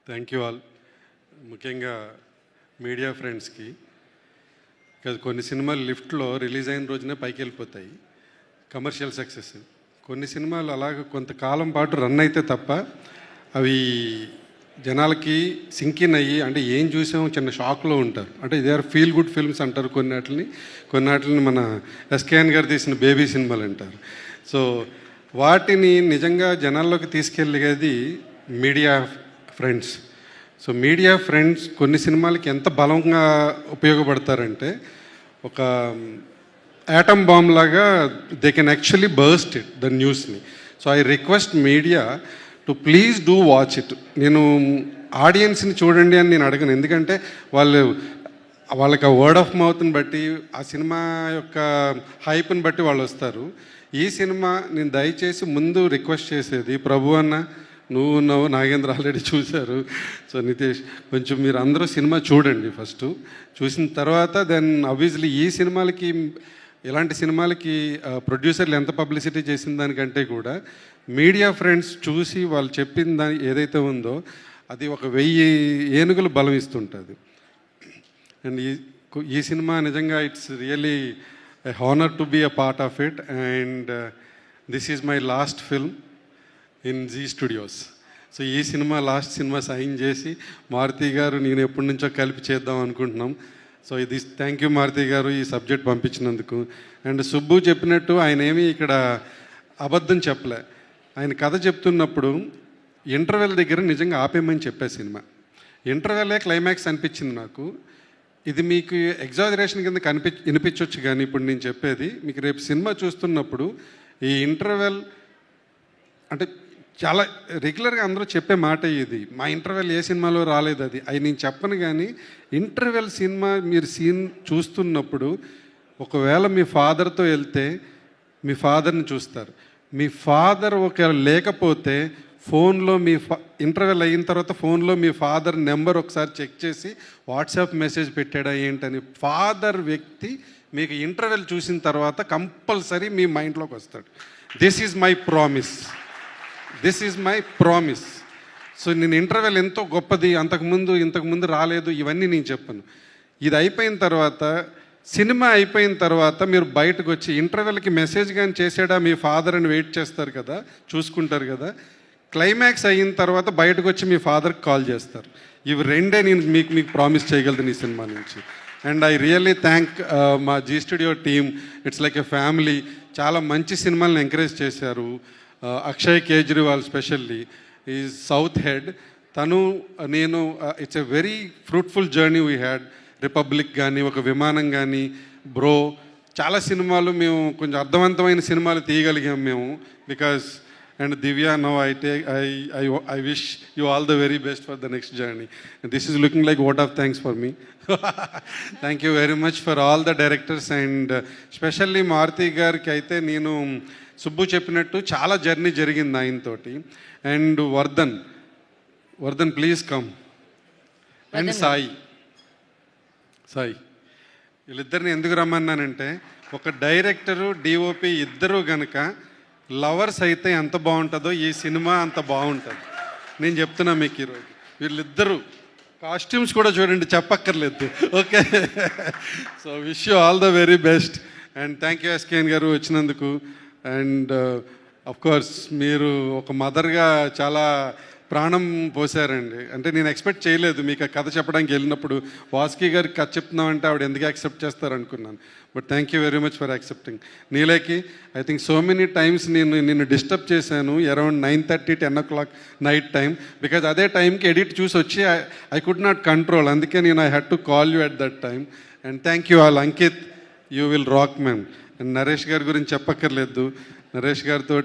Thank you all. ముఖ్యంగా media ఫ్రెండ్స్కి. కొన్ని సినిమాలు లిఫ్ట్లో రిలీజ్ అయిన రోజునే పైకి వెళ్ళిపోతాయి, కమర్షియల్ సక్సెస్. కొన్ని సినిమాలు అలాగ కొంతకాలం పాటు రన్ అయితే తప్ప అవి జనాలకి సింకిన్ అయ్యి, అంటే ఏం చూసామో చిన్న షాక్లో ఉంటారు. అంటే they are feel good films అంటారు కొన్నిటిని మన ఎస్కేఎన్ గారు తీసిన బేబీ సినిమాలు అంటారు. సో వాటిని నిజంగా జనాల్లోకి తీసుకెళ్ళేది media friends. So media friends కొన్ని సినిమాలకి ఎంత బలంగా ఉపయోగపడతారంటే, ఒక యాటమ్ బాంబ్ లాగా they can actually burst it the న్యూస్ని. So I request media to please do watch it. నేను ఆడియన్స్ని చూడండి అని నేను అడగను, ఎందుకంటే వాళ్ళకి ఆ వర్డ్ ఆఫ్ మౌత్ని బట్టి, ఆ సినిమా యొక్క హైప్ని బట్టి వాళ్ళు వస్తారు. ఈ సినిమా నేను దయచేసి ముందు రిక్వెస్ట్ చేసేది, ప్రభు అన్న నువ్వు ఉన్నావు, నాగేంద్ర ఆల్రెడీ చూశారు, సో నితేష్ కొంచెం మీరు అందరూ సినిమా చూడండి. ఫస్ట్ చూసిన తర్వాత దెన్ ఆబ్వియస్లీ ఈ సినిమాలకి, ఇలాంటి సినిమాలకి ప్రొడ్యూసర్లు ఎంత పబ్లిసిటీ చేసిన దానికంటే కూడా మీడియా ఫ్రెండ్స్ చూసి వాళ్ళు చెప్పిన దాని ఏదైతే ఉందో అది ఒక 1000 ఏనుగులు బలం ఇస్తుంటుంది. అండ్ ఈ సినిమా నిజంగా it's really a honor to be a part of it, and this is my last film in Zee Studios. So ఈ సినిమా లాస్ట్ సినిమా సైన్ చేసి మారుతి గారు నేను ఎప్పటి నుంచో కలిపి చేద్దాం అనుకుంటున్నాం. సో ఇది థ్యాంక్ యూ మారుతి గారు ఈ సబ్జెక్ట్ పంపించినందుకు. అండ్ సుబ్బు చెప్పినట్టు ఆయన ఏమీ ఇక్కడ అబద్ధం చెప్పలే. ఆయన కథ చెప్తున్నప్పుడు ఇంటర్వెల్ దగ్గర నిజంగా ఆపేయమని చెప్పే సినిమా. ఇంటర్వెలే క్లైమాక్స్ అనిపించింది నాకు. ఇది మీకు ఎగ్జాజరేషన్ కింద వినిపించవచ్చు, కానీ ఇప్పుడు నేను చెప్పేది మీకు రేపు సినిమా చూస్తున్నప్పుడు ఈ ఇంటర్వెల్ అంటే చాలా రెగ్యులర్గా అందరూ చెప్పే మాట ఇది. మా ఇంటర్వెల్ ఏ సినిమాలో రాలేదు, అది నేను చెప్పను. కానీ ఇంటర్వెల్ సినిమా మీరు సీన్ చూస్తున్నప్పుడు ఒకవేళ మీ ఫాదర్తో వెళ్తే మీ ఫాదర్ని చూస్తారు. మీ ఫాదర్ ఒకవేళ లేకపోతే ఫోన్లో ఇంటర్వెల్ అయిన తర్వాత ఫోన్లో మీ ఫాదర్ నెంబర్ ఒకసారి చెక్ చేసి వాట్సాప్ మెసేజ్ పెట్టాడా ఏంటని ఫాదర్ వ్యక్తి మీకు ఇంటర్వెల్ చూసిన తర్వాత కంపల్సరీ మీ మైండ్లోకి వస్తాడు. This is my promise. So నేను ఇంటర్వెల్ ఎంతో గొప్పది, ఇంతకుముందు రాలేదు, ఇవన్నీ నేను చెప్పను. ఇది అయిపోయిన తర్వాత, సినిమా అయిపోయిన తర్వాత మీరు బయటకు వచ్చి ఇంటర్వెల్కి మెసేజ్ కానీ చేసాడా మీ ఫాదర్ అని వెయిట్ చేస్తారు కదా, చూసుకుంటారు కదా. క్లైమాక్స్ అయిన తర్వాత బయటకు వచ్చి మీ ఫాదర్కి కాల్ చేస్తారు. ఇవి రెండే నేను మీకు ప్రామిస్ చేయగలను ఈ సినిమా నుంచి. అండ్ ఐ రియల్లీ థ్యాంక్ మా Zee studio team. It's like a family. చాలా మంచి సినిమాలను ఎంకరేజ్ చేశారు. Akshay Kejriwal specially is south head. నేను it's a very fruitful journey we had. Republic కానీ, ఒక విమానం కానీ, బ్రో, చాలా సినిమాలు మేము కొంచెం అర్థవంతమైన సినిమాలు తీయగలిగాం మేము. Because and Divya, now I wish you all the very best for the next journey. And this is looking like vote of thanks for me. Thank you very much for all the directors, and especially Maruti gariki aithe nenu Subbu cheppinattu chaala journey jarigindi ayintoti. And Vardhan please come. And Sai వీళ్ళిద్దరిని ఎందుకు రమ్మన్నానంటే, ఒక director DOP ఇద్దరు గనక lovers అయితే ఎంత బాగుంటుందో ఈ cinema అంత బాగుంటుంది. నేను చెప్తున్నా మీకు ఈరోజు. వీళ్ళిద్దరూ కాస్ట్యూమ్స్ కూడా చూడండి, చెప్పక్కర్లేదు. Okay, so wish you all the very best. And thank you SKN గారు వచ్చినందుకు. అండ్ అఫ్కోర్స్ మీరు ఒక మదర్గా చాలా ప్రాణం పోసారండి. అంటే నేను ఎక్స్పెక్ట్ చేయలేదు మీకు ఆ కథ చెప్పడానికి వెళ్ళినప్పుడు. వాసుకి గారికి కథ చెప్తున్నామంటే ఆవిడ ఎందుకు యాక్సెప్ట్ చేస్తారనుకున్నాను. But thank you very much for accepting. నీలేకి I think so many times నిన్ను డిస్టర్బ్ చేశాను around 9:30, 10 o'clock night time. Because అదే టైంకి ఎడిట్ చూసి వచ్చి ఐ కుడ్ నాట్ కంట్రోల్. అందుకే నేను I had to call you at that time. And thank you all. Ankit, you will rock man. And Naresh గారి గురించి చెప్పక్కర్లేదు. నరేష్ గారితో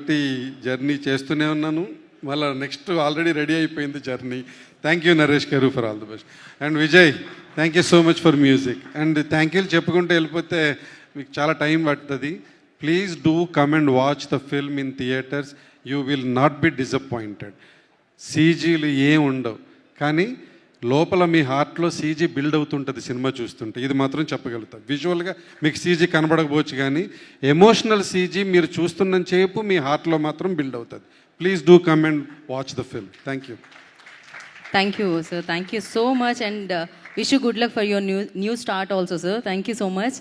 జర్నీ చేస్తూనే ఉన్నాను. మళ్ళీ నెక్స్ట్ ఆల్రెడీ రెడీ అయిపోయింది journey. Thank you Naresh garu for all the best. And Vijay, thank you so much for music. And thank యూలు చెప్పుకుంటూ వెళ్ళిపోతే మీకు చాలా టైం పడుతుంది. Please do come and watch the film in theatres. You will not be disappointed. సీజీలు ఏం ఉండవు, కానీ లోపల మీ హార్ట్లో సీజీ బిల్డ్ అవుతుంటుంది సినిమా చూస్తుంటే. ఇది మాత్రం చెప్పగలుగుతాం. విజువల్గా మీకు సీజీ కనబడకపోవచ్చు, కానీ ఎమోషనల్ సీజీ మీరు చూస్తున్నంతసేపు మీ హార్ట్లో మాత్రం బిల్డ్ అవుతుంది. Please do come and watch the film. Thank you. Thank you, sir. Thank you so much, and wish you good luck for your new start also, sir. Thank you so much.